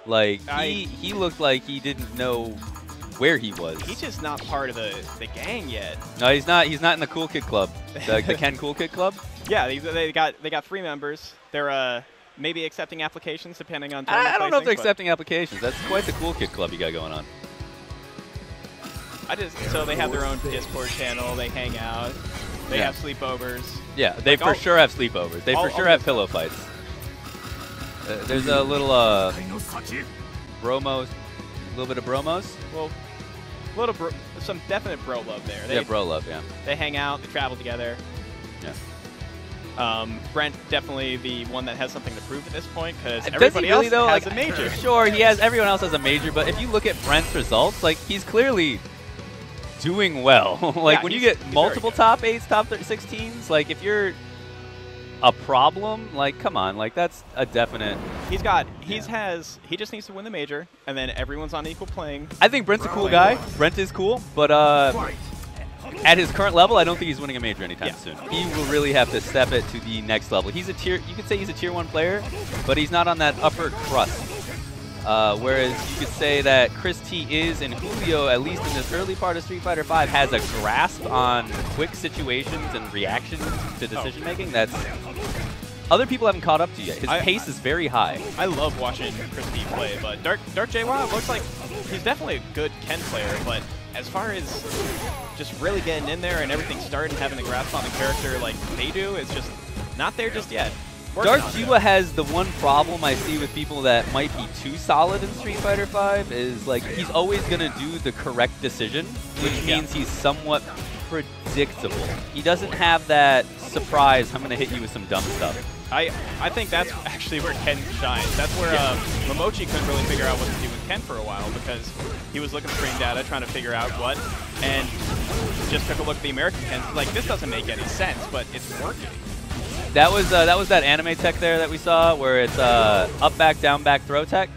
Like, he looked like he didn't know where he was. He's just not part of the gang yet. No, he's not. He's not in the Cool Kid Club, the Ken Cool Kid Club. Yeah, they got 3 members. They're maybe accepting applications depending on. I don't know if they're accepting applications. That's quite the Cool Kid Club you got going on. So they have their own Discord channel. They hang out. They have sleepovers. Yeah, they for sure have sleepovers. They for sure have pillow fights. There's a little bromos, a little bit of bromos. Well, some definite bro love there. Yeah, bro love. Yeah. They hang out. They travel together. Yeah. Brent definitely the one that has something to prove at this point because everybody else has a major. Sure, he has. Everyone else has a major, but if you look at Brent's results, like he's clearly doing well. Like when you get multiple top 8s, top 16s, like if you're a problem, like come on, like that's a definite. He just needs to win the major, and then everyone's on equal playing. I think Brent's a cool guy. Brent is cool, but at his current level, I don't think he's winning a major anytime soon. He will really have to step it to the next level. He's a tier. You could say he's a tier 1 player, but he's not on that upper crust. Whereas you could say that Chris T is, and Julio, at least in this early part of Street Fighter V, has a grasp on quick situations and reactions to decision making that's other people haven't caught up to yet. His pace is very high. I love watching Chris T play, but Dark Jiewa looks like he's definitely a good Ken player, but as far as just really getting in there and everything started and having a grasp on the character like they do, it's just not there just yet. Dark Jiewa has the one problem I see with people that might be too solid in Street Fighter V is like he's always going to do the correct decision, which means he's somewhat predictable. He doesn't have that surprise, I'm going to hit you with some dumb stuff. I think that's actually where Ken shines. That's where Momochi couldn't really figure out what to do with Ken for a while because he was looking at screen data, trying to figure out what, and just took a look at the American Ken. Like, this doesn't make any sense, but it's working. That was that anime tech there that we saw where it's up, back, down, back, throw tech,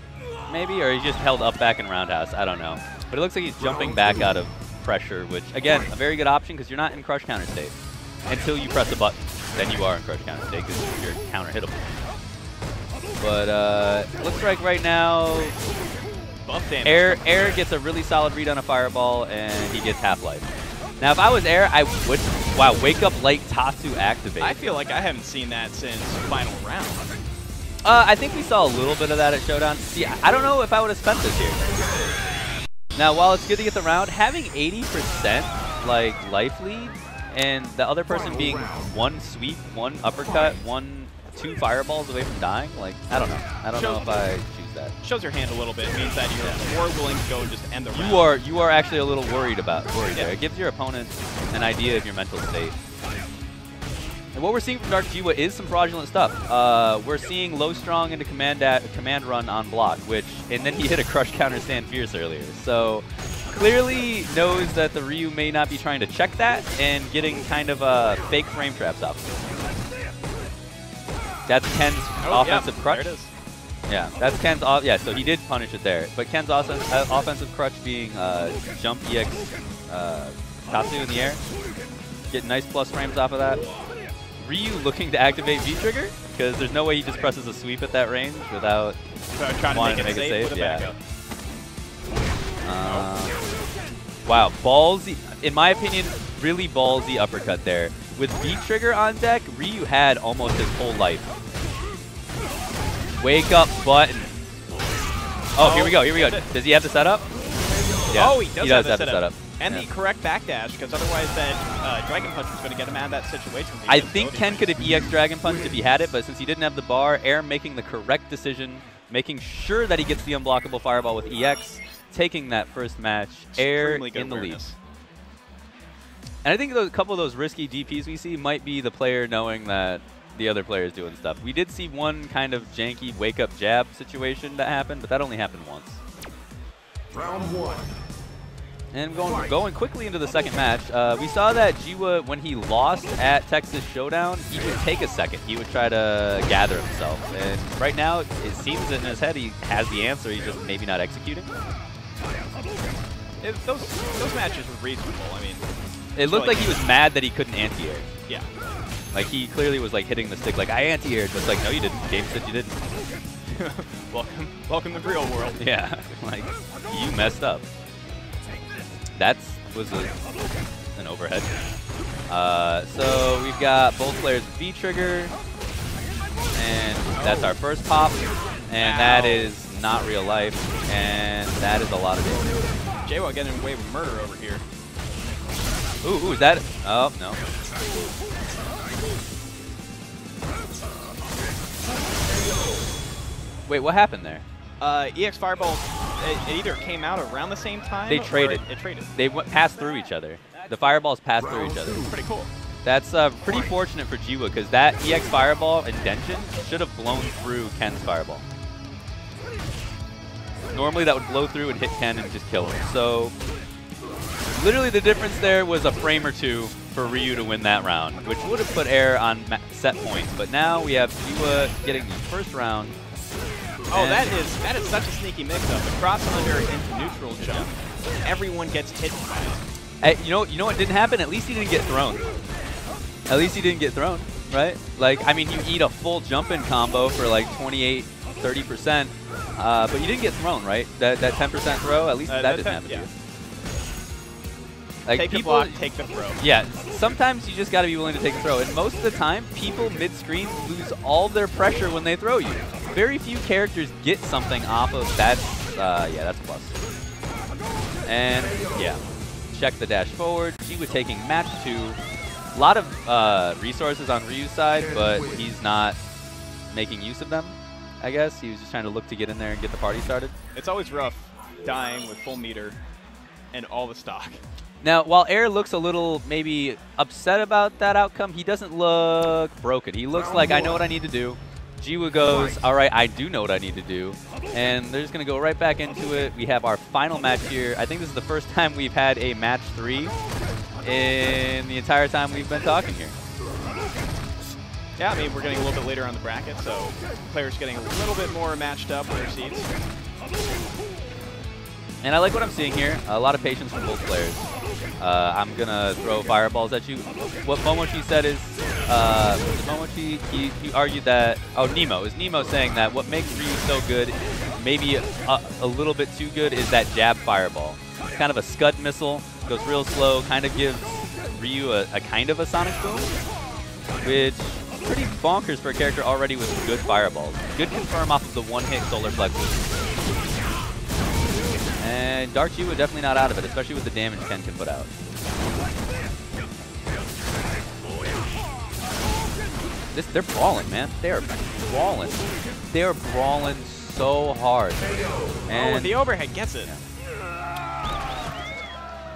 maybe? Or he just held up, back, and roundhouse. I don't know. But it looks like he's jumping back out of pressure, which, again, a very good option because you're not in crush counter state until you press a button. Then you are in crush counter state because you're counter hittable. But looks like right now, Air gets a really solid read on a fireball, and he gets half-life. Now, if I was Air, I would, wake up light Tatsu activate. I feel like I haven't seen that since final round. I think we saw a little bit of that at Showdown. See, I don't know if I would have spent this here. Now, while it's good to get the round, having 80% like life lead, and the other person being 1 sweep, 1 uppercut, 2 fireballs away from dying, like, I don't know. I don't know if I choose that. Shows your hand a little bit. It means that you're more willing to go and just end the round. You are actually a little worried there. It gives your opponent an idea of your mental state. And what we're seeing from Dark Jiewa is some fraudulent stuff. We're seeing low strong into command run on block, and then he hit a crush counter stand fierce earlier. So clearly knows that the Ryu may not be trying to check that and getting kind of fake frame traps off. That's Ken's offensive crutch. There it is. Yeah, that's Ken's so he did punish it there. But Ken's offensive crutch being jump EX Tatsu in the air. Getting nice plus frames off of that. Ryu looking to activate V-trigger because there's no way he just presses a sweep at that range without trying to make it safe. Yeah. Wow, ballsy. In my opinion, really ballsy uppercut there. With V-trigger on deck, Ryu had almost his whole life. Wake up button. Oh, here we go. Does he have the setup? Yeah, he does have the setup. And the correct backdash, because otherwise then Dragon Punch was going to get him out of that situation. I think Ken could have EX Dragon Punched if he had it, but since he didn't have the bar, Air making the correct decision, making sure that he gets the unblockable fireball with EX, taking that first match, Air in the lead. And I think a couple of those risky DPs we see might be the player knowing that the other player is doing stuff. We did see one kind of janky wake-up jab situation that happened, but that only happened once. Round 1. And going quickly into the second match, we saw that Jiewa, when he lost at Texas Showdown, he would take a second. He would try to gather himself. And right now, it seems that in his head he has the answer, he's just maybe not executing. Those matches were reasonable. I mean, it looked like he was mad that he couldn't anti-air. Yeah. Like, he clearly was, like, hitting the stick like, I anti-aired, but it's like, no, you didn't. Game said you didn't. welcome to the real world. Yeah, like, you messed up. That was an overhead. So we've got both players with V-trigger, and that's our first pop, and that is not real life, and that is a lot of damage. Jiewa getting away with murder over here. Ooh, is that? Oh, no. Wait, what happened there? EX Fireball, it either came out around the same time. They traded. It traded. They passed through each other. The fireballs passed through each other. Pretty cool. That's pretty fortunate for Jiewa, because that EX Fireball and Denjin should have blown through Ken's Fireball. Normally that would blow through and hit Ken and just kill him. So literally the difference there was a frame or two for Ryu to win that round, which would have put Air on set points. But now we have Jiewa getting the first round. Oh, that is such a sneaky mix-up. The cross-under into neutral jump. Everyone gets hit by it. You know what didn't happen? At least he didn't get thrown. At least he didn't get thrown, right? Like, I mean, you eat a full jump-in combo for like 28, 30%, but you didn't get thrown, right? That 10% throw, at least that didn't happen to you. Like, take the block, take the throw. Yeah, sometimes you just got to be willing to take the throw. And most of the time, people mid-screen lose all their pressure when they throw you. Very few characters get something off of that. Yeah, that's a plus. And, yeah, check the dash forward. Jiewa taking match 2. A lot of resources on Ryu's side, but he's not making use of them, I guess. He was just trying to look to get in there and get the party started. It's always rough dying with full meter and all the stock. Now, while Air looks a little maybe upset about that outcome, he doesn't look broken. He looks like, I know what I need to do. Jiewa goes, all right, I do know what I need to do. And they're just going to go right back into it. We have our final match here. I think this is the first time we've had a match 3 in the entire time we've been talking here. Yeah, I mean, we're getting a little bit later on the bracket, so players getting a little bit more matched up with their seats. And I like what I'm seeing here. A lot of patience from both players. I'm going to throw fireballs at you. What Momochi said is, Momochi, he argued that, oh, Nemo. Is Nemo saying that what makes Ryu so good, maybe a little bit too good, is that jab fireball. It's kind of a scud missile, goes real slow, kind of gives Ryu a kind of a sonic boom, which is pretty bonkers for a character already with good fireballs. Good confirm off of the one-hit solar plexus. And Dark Jiewa definitely not out of it, especially with the damage Ken can put out. They're brawling, man. They are brawling. They are brawling so hard. And the overhead gets it.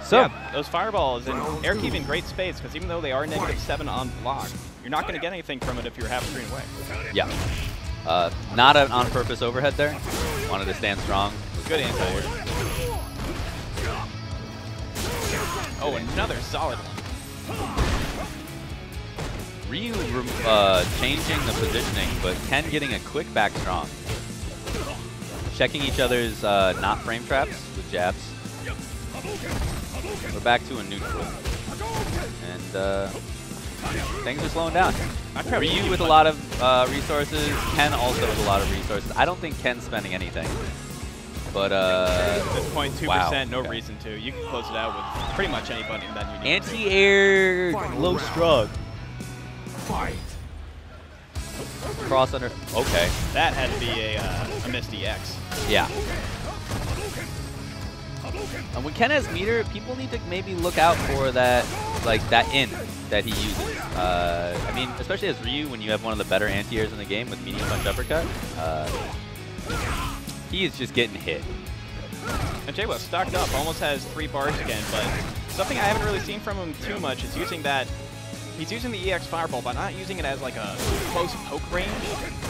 So yeah, those fireballs, and Air keep in great space, because even though they are -7 on block, you're not going to get anything from it if you're half screen away. Yeah. Not an on-purpose overhead there. Wanted to stand strong. Good anti-forward. Oh, another solid one. Ryu changing the positioning, but Ken getting a quick back strong. Checking each other's not frame traps with jabs. We're back to a neutral. And things are slowing down. Ryu with a lot of resources, Ken also with a lot of resources. I don't think Ken's spending anything. But at this point, 2%, wow. no reason to. You can close it out with pretty much any button that you need. Anti-air, low strug. Fight. Cross under. Okay. That had to be a Misty X. Yeah. And when Ken has meter, people need to maybe look out for that, like that in that he uses. I mean, especially as Ryu, when you have one of the better anti-airs in the game with medium punch uppercut, he is just getting hit. And Jiewa stocked up, almost has 3 bars again, but something I haven't really seen from him too much is using that. He's using the EX Fireball, but not using it as like a close poke range,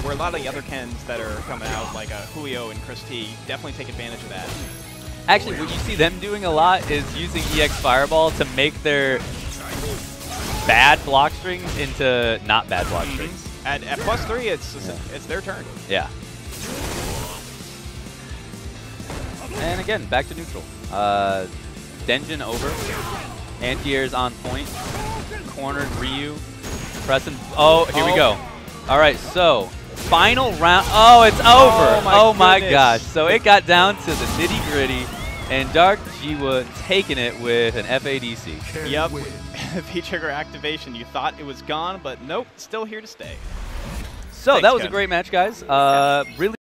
where a lot of the other Kens that are coming out, like Julio and Chris T, definitely take advantage of that. Actually, what you see them doing a lot is using EX Fireball to make their bad block strings into not bad block strings. At +3, it's their turn. Yeah. And again, back to neutral. Denjin over. Anti-air's on point. Cornered Ryu. Pressing. Oh, here we go. All right, so Final round. Oh, it's over. Oh my my gosh. So it got down to the nitty gritty, and Dark Jiewa taking it with an FADC. Yep. V-trigger activation. You thought it was gone, but nope, still here to stay. So Thanks, that was Ken. a great match, guys. Really.